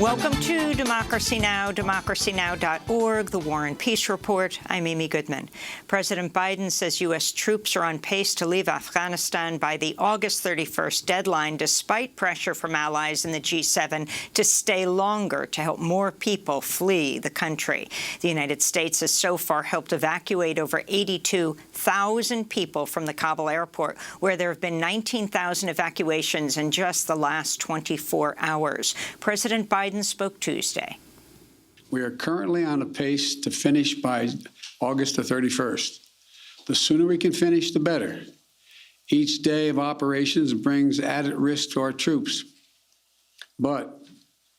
Welcome to Democracy Now!, democracynow.org, the War and Peace Report. I'm Amy Goodman. President Biden says U.S. troops are on pace to leave Afghanistan by the August 31st deadline, despite pressure from allies in the G7 to stay longer to help more people flee the country. The United States has so far helped evacuate over 82,000 people from the Kabul airport, where there have been 19,000 evacuations in just the last 24 hours. President Biden spoke Tuesday. We are currently on a pace to finish by August the 31st. The sooner we can finish, the better. Each day of operations brings added risk to our troops. But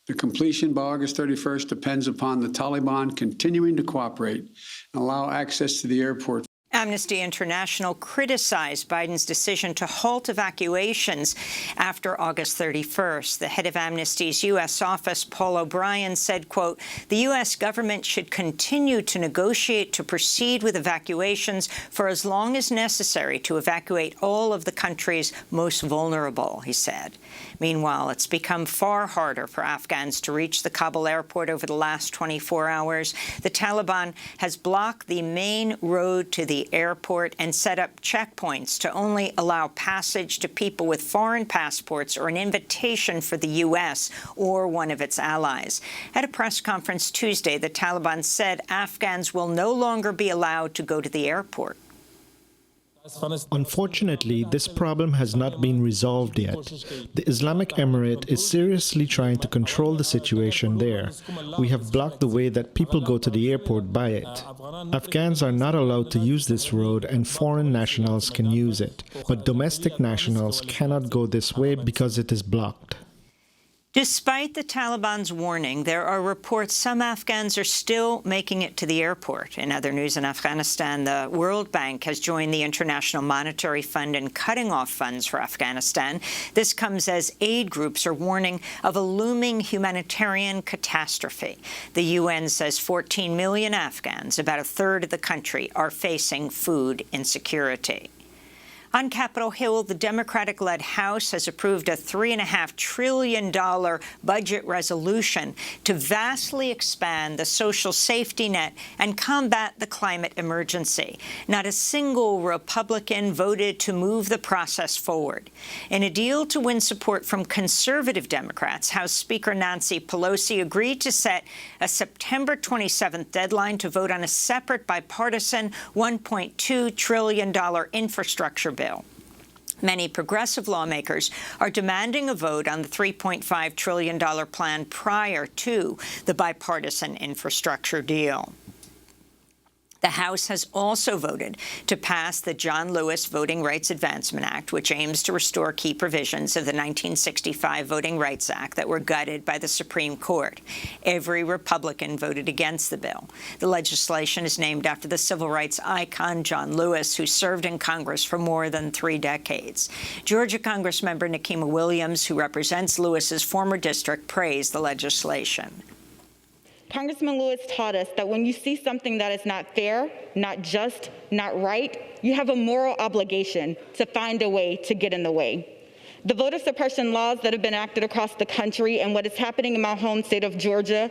the completion by August 31st depends upon the Taliban continuing to cooperate and allow access to the airport. Amnesty International criticized Biden's decision to halt evacuations after August 31st. The head of Amnesty's U.S. office, Paul O'Brien, said, quote, "The U.S. government should continue to negotiate to proceed with evacuations for as long as necessary to evacuate all of the country's most vulnerable," he said. Meanwhile, it's become far harder for Afghans to reach the Kabul airport over the last 24 hours. The Taliban has blocked the main road to the airport and set up checkpoints to only allow passage to people with foreign passports or an invitation for the U.S. or one of its allies. At a press conference Tuesday, the Taliban said Afghans will no longer be allowed to go to the airport. Unfortunately, this problem has not been resolved yet. The Islamic Emirate is seriously trying to control the situation there. We have blocked the way that people go to the airport by it. Afghans are not allowed to use this road and foreign nationals can use it, but domestic nationals cannot go this way because it is blocked. Despite the Taliban's warning, there are reports some Afghans are still making it to the airport. In other news in Afghanistan, the World Bank has joined the International Monetary Fund in cutting off funds for Afghanistan. This comes as aid groups are warning of a looming humanitarian catastrophe. The UN says 14 million Afghans, about a third of the country, are facing food insecurity. On Capitol Hill, the Democratic-led House has approved a $3.5 trillion budget resolution to vastly expand the social safety net and combat the climate emergency. Not a single Republican voted to move the process forward. In a deal to win support from conservative Democrats, House Speaker Nancy Pelosi agreed to set a September 27th deadline to vote on a separate bipartisan $1.2 trillion infrastructure bill. Many progressive lawmakers are demanding a vote on the $3.5 trillion plan prior to the bipartisan infrastructure deal. The House has also voted to pass the John Lewis Voting Rights Advancement Act, which aims to restore key provisions of the 1965 Voting Rights Act that were gutted by the Supreme Court. Every Republican voted against the bill. The legislation is named after the civil rights icon John Lewis, who served in Congress for more than 3 decades. Georgia Congressmember Nikema Williams, who represents Lewis's former district, praised the legislation. Congressman Lewis taught us that when you see something that is not fair, not just, not right, you have a moral obligation to find a way to get in the way. The voter suppression laws that have been enacted across the country and what is happening in my home state of Georgia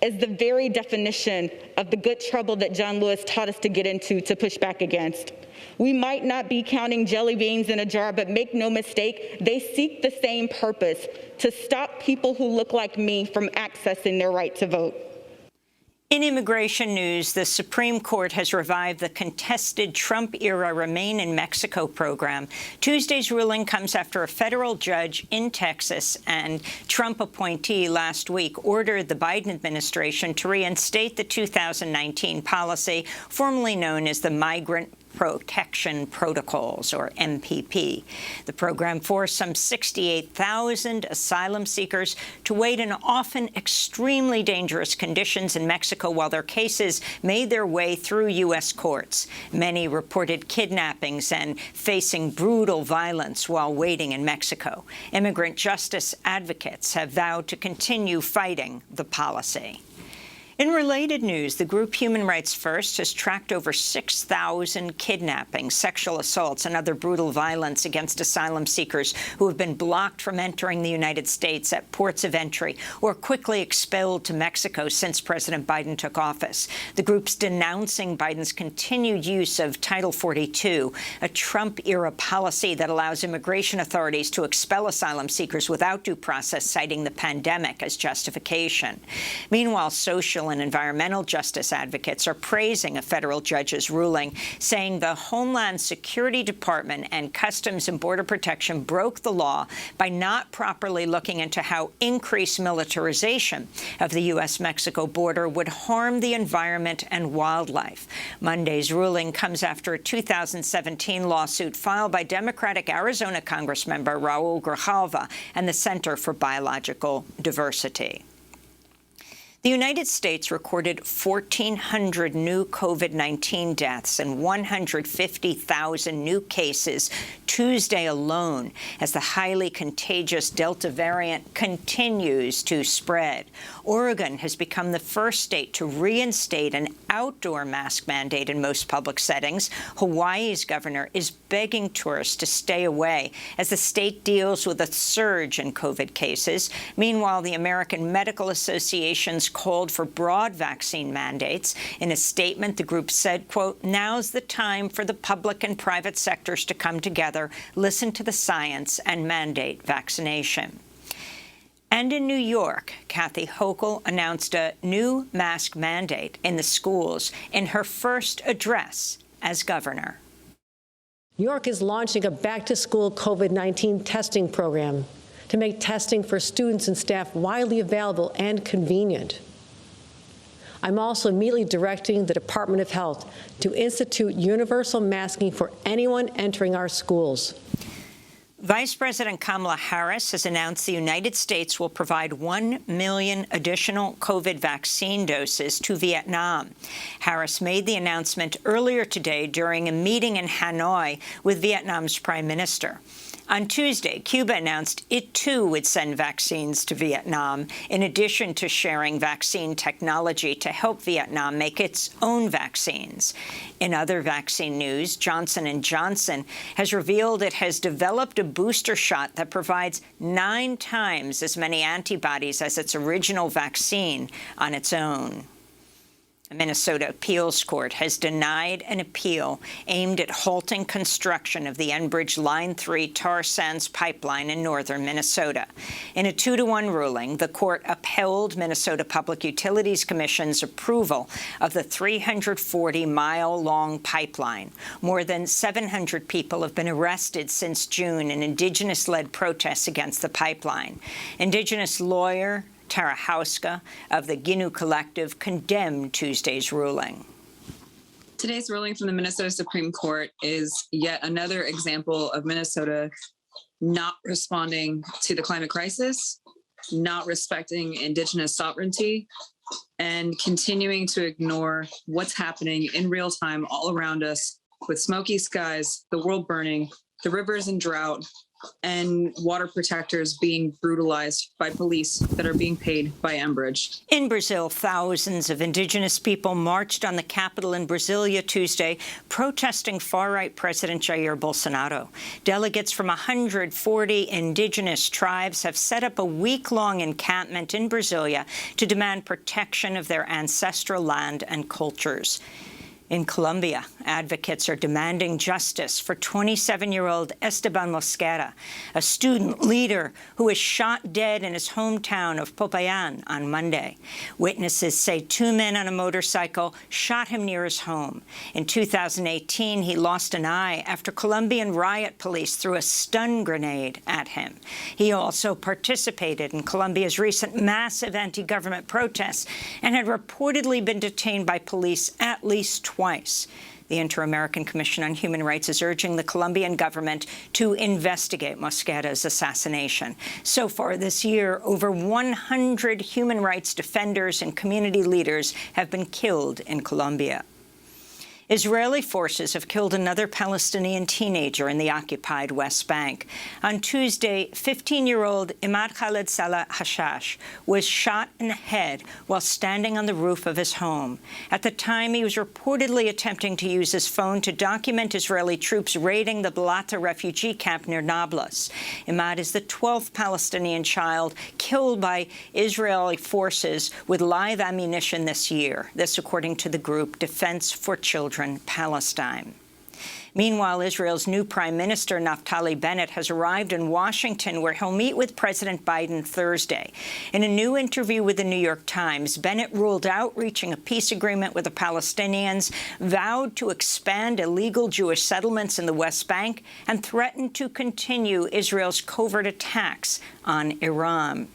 is the very definition of the good trouble that John Lewis taught us to get into to push back against. We might not be counting jelly beans in a jar, but make no mistake, they seek the same purpose: to stop people who look like me from accessing their right to vote. In immigration news, the Supreme Court has revived the contested Trump-era Remain in Mexico program. Tuesday's ruling comes after a federal judge in Texas and Trump appointee last week ordered the Biden administration to reinstate the 2019 policy, formerly known as the Migrant Protection Protocols, or MPP. The program forced some 68,000 asylum seekers to wait in often extremely dangerous conditions in Mexico while their cases made their way through U.S. courts. Many reported kidnappings and facing brutal violence while waiting in Mexico. Immigrant justice advocates have vowed to continue fighting the policy. In related news, the group Human Rights First has tracked over 6,000 kidnappings, sexual assaults, and other brutal violence against asylum seekers who have been blocked from entering the United States at ports of entry or quickly expelled to Mexico since President Biden took office. The group's denouncing Biden's continued use of Title 42, a Trump-era policy that allows immigration authorities to expel asylum seekers without due process, citing the pandemic as justification. Meanwhile, social and environmental justice advocates are praising a federal judge's ruling, saying the Homeland Security Department and Customs and Border Protection broke the law by not properly looking into how increased militarization of the U.S.-Mexico border would harm the environment and wildlife. Monday's ruling comes after a 2017 lawsuit filed by Democratic Arizona Congressmember Raul Grijalva and the Center for Biological Diversity. The United States recorded 1,400 new COVID-19 deaths and 150,000 new cases Tuesday alone as the highly contagious Delta variant continues to spread. Oregon has become the first state to reinstate an outdoor mask mandate in most public settings. Hawaii's governor is begging tourists to stay away as the state deals with a surge in COVID cases. Meanwhile, the American Medical Association's called for broad vaccine mandates. In a statement, the group said, quote, "Now's the time for the public and private sectors to come together, listen to the science, and mandate vaccination." And in New York, Kathy Hochul announced a new mask mandate in the schools in her first address as governor. New York is launching a back-to-school COVID-19 testing program to make testing for students and staff widely available and convenient. I'm also immediately directing the Department of Health to institute universal masking for anyone entering our schools. Vice President Kamala Harris has announced the United States will provide 1 million additional COVID vaccine doses to Vietnam. Harris made the announcement earlier today during a meeting in Hanoi with Vietnam's Prime Minister. On Tuesday, Cuba announced it, too, would send vaccines to Vietnam, in addition to sharing vaccine technology to help Vietnam make its own vaccines. In other vaccine news, Johnson & Johnson has revealed it has developed a booster shot that provides 9 times as many antibodies as its original vaccine on its own. A Minnesota appeals court has denied an appeal aimed at halting construction of the Enbridge Line 3 tar sands pipeline in northern Minnesota. In a 2-to-1 ruling, the court upheld Minnesota Public Utilities Commission's approval of the 340-mile-long pipeline. More than 700 people have been arrested since June in Indigenous-led protests against the pipeline. Indigenous lawyer Tara Hauska of the Ginu Collective condemned Tuesday's ruling. Today's ruling from the Minnesota Supreme Court is yet another example of Minnesota not responding to the climate crisis, not respecting Indigenous sovereignty, and continuing to ignore what's happening in real time all around us with smoky skies, the world burning, the rivers in drought, and water protectors being brutalized by police that are being paid by Enbridge. In Brazil, thousands of indigenous people marched on the capital in Brasilia Tuesday, protesting far-right President Jair Bolsonaro. Delegates from 140 indigenous tribes have set up a week-long encampment in Brasilia to demand protection of their ancestral land and cultures. In Colombia, advocates are demanding justice for 27-year-old Esteban Mosquera, a student leader who was shot dead in his hometown of Popayan on Monday. Witnesses say 2 men on a motorcycle shot him near his home. In 2018, he lost an eye after Colombian riot police threw a stun grenade at him. He also participated in Colombia's recent massive anti-government protests and had reportedly been detained by police at least twice. The Inter-American Commission on Human Rights is urging the Colombian government to investigate Mosquera's assassination. So far this year, over 100 human rights defenders and community leaders have been killed in Colombia. Israeli forces have killed another Palestinian teenager in the occupied West Bank. On Tuesday, 15-year-old Imad Khaled Salah Hashash was shot in the head while standing on the roof of his home. At the time, he was reportedly attempting to use his phone to document Israeli troops raiding the Balata refugee camp near Nablus. Imad is the 12th Palestinian child killed by Israeli forces with live ammunition this year. This, according to the group Defense for Children Palestine. Meanwhile, Israel's new Prime Minister, Naftali Bennett, has arrived in Washington, where he'll meet with President Biden Thursday. In a new interview with the New York Times, Bennett ruled out reaching a peace agreement with the Palestinians, vowed to expand illegal Jewish settlements in the West Bank, and threatened to continue Israel's covert attacks on Iran.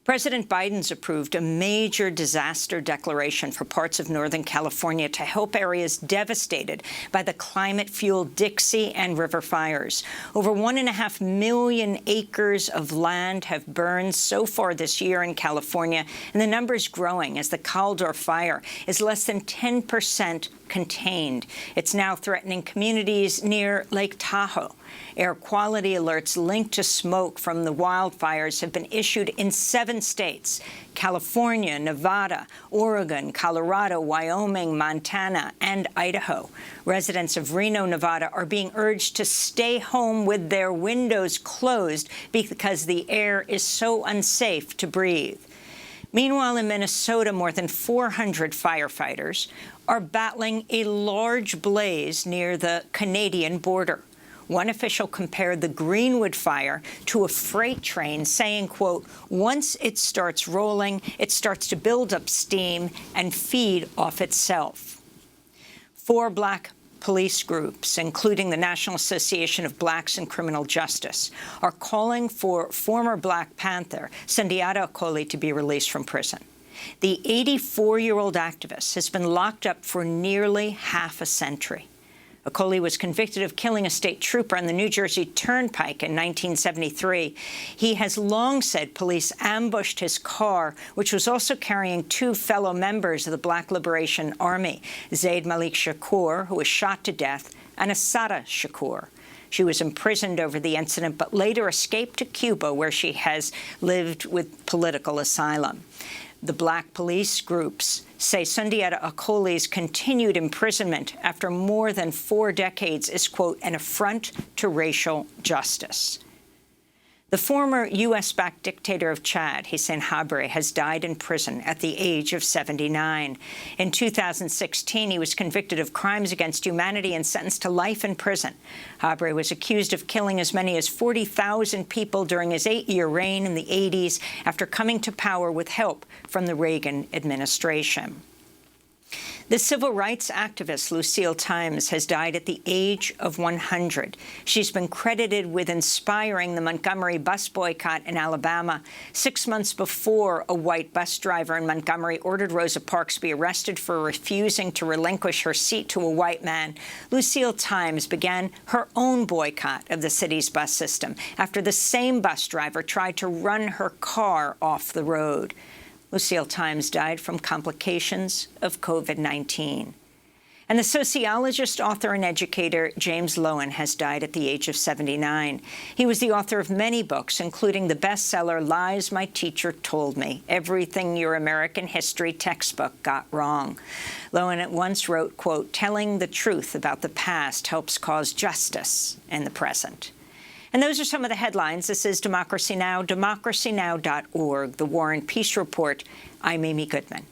President Biden's approved a major disaster declaration for parts of Northern California to help areas devastated by the climate-fueled Dixie and river fires. Over 1.5 million acres of land have burned so far this year in California, and the number is growing as the Caldor fire is less than 10% contained. It's now threatening communities near Lake Tahoe. Air quality alerts linked to smoke from the wildfires have been issued in 7 states: California, Nevada, Oregon, Colorado, Wyoming, Montana, and Idaho. Residents of Reno, Nevada are being urged to stay home with their windows closed because the air is so unsafe to breathe. Meanwhile, in Minnesota, more than 400 firefighters are battling a large blaze near the Canadian border. One official compared the Greenwood fire to a freight train, saying, quote, "Once it starts rolling, it starts to build up steam and feed off itself." 4 Black police groups, including the National Association of Blacks in Criminal Justice, are calling for former Black Panther Sundiata Acoli to be released from prison. The 84-year-old activist has been locked up for nearly half a century. Acoli was convicted of killing a state trooper on the New Jersey Turnpike in 1973. He has long said police ambushed his car, which was also carrying 2 fellow members of the Black Liberation Army, Zaid Malik Shakur, who was shot to death, and Asada Shakur. She was imprisoned over the incident, but later escaped to Cuba, where she has lived with political asylum. The Black police groups say Sundiata Acoli's continued imprisonment after more than 4 decades is, quote, an affront to racial justice. The former U.S.-backed dictator of Chad, Hissène Habré, has died in prison at the age of 79. In 2016, he was convicted of crimes against humanity and sentenced to life in prison. Habré was accused of killing as many as 40,000 people during his 8-year reign in the 80s after coming to power with help from the Reagan administration. The civil rights activist Lucille Times has died at the age of 100. She's been credited with inspiring the Montgomery bus boycott in Alabama. 6 months before, a white bus driver in Montgomery ordered Rosa Parks be arrested for refusing to relinquish her seat to a white man, Lucille Times began her own boycott of the city's bus system after the same bus driver tried to run her car off the road. Lucille Times died from complications of COVID-19. And the sociologist, author, and educator James Loewen has died at the age of 79. He was the author of many books, including the bestseller Lies My Teacher Told Me, Everything Your American History Textbook Got Wrong. Loewen at once wrote, quote, "Telling the truth about the past helps cause justice in the present." And those are some of the headlines. This is Democracy Now!, democracynow.org, the War and Peace Report. I'm Amy Goodman.